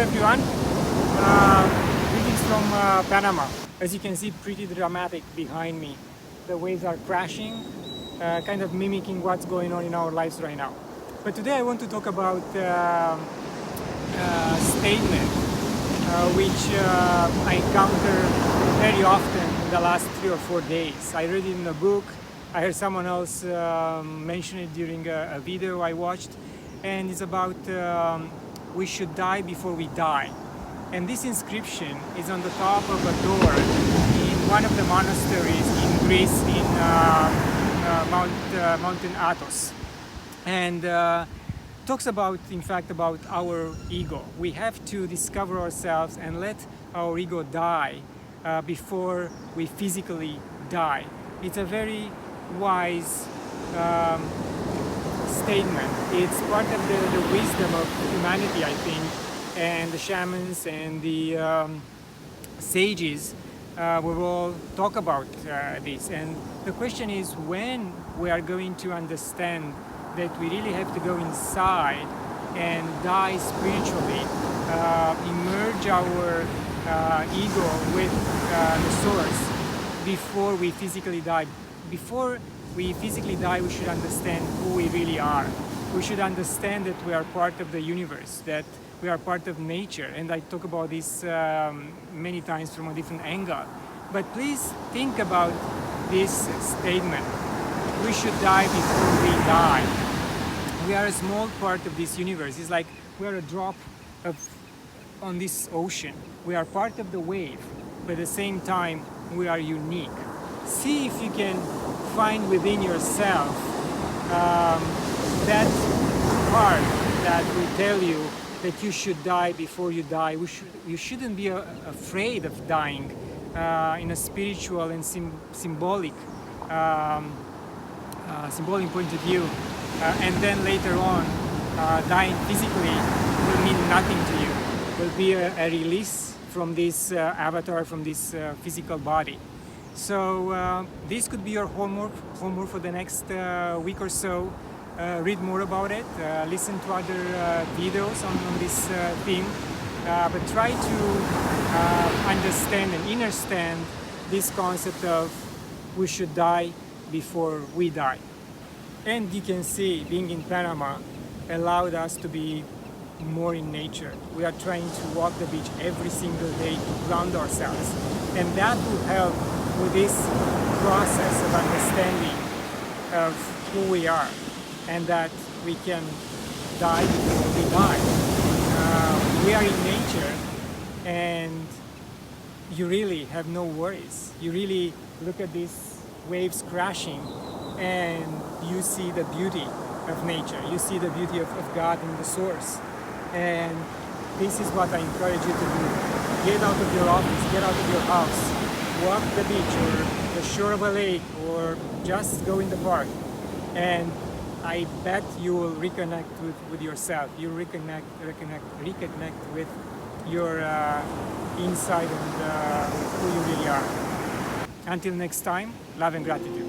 everyone. Greetings from Panama. As you can see, pretty dramatic behind me. The waves are crashing, kind of mimicking what's going on in our lives right now. But today I want to talk about a statement which I encounter very often in the last 3 or 4 days. I read it in a book, I heard someone else mention it during a video I watched, and it's about we should die before we die. And this inscription is on the top of a door in one of the monasteries in Greece, in Mountain Athos. And talks about, in fact, about our ego. We have to discover ourselves and let our ego die before we physically die. It's a very wise statement. It's part of the wisdom of humanity, I think, and the shamans and the sages will all talk about this. And the question is when we are going to understand that we really have to go inside and die spiritually, emerge our ego with the source before we physically die. Before we physically die, we should understand who we really are. We should understand that we are part of the universe, that we are part of nature. And I talk about this many times from a different angle. But please think about this statement. We should die before we die. We are a small part of this universe. It's like we are a drop on this ocean. We are part of the wave, but at the same time, we are unique. See if you can find within yourself that part that will tell you that you should die before you die. You shouldn't be afraid of dying in a spiritual and symbolic point of view. And then later on, dying physically will mean nothing to you. Will be a release from this avatar, from this physical body. So this could be your homework for the next week or so. Read more about it, listen to other videos on this theme, but try to understand and understand this concept of we should die before we die. And you can see, being in Panama allowed us to be more in nature. We are trying to walk the beach every single day to ground ourselves, and that will help with this process of understanding of who we are, and that we can die before we die. We are in nature, and you really have no worries. You really look at these waves crashing, and you see the beauty of nature. You see the beauty of God in the source. And this is what I encourage you to do. Get out of your office, get out of your house, walk the beach or the shore of a lake, or just go in the park. And I bet you will reconnect with yourself. You reconnect with your inside and who you really are. Until next time, love and gratitude.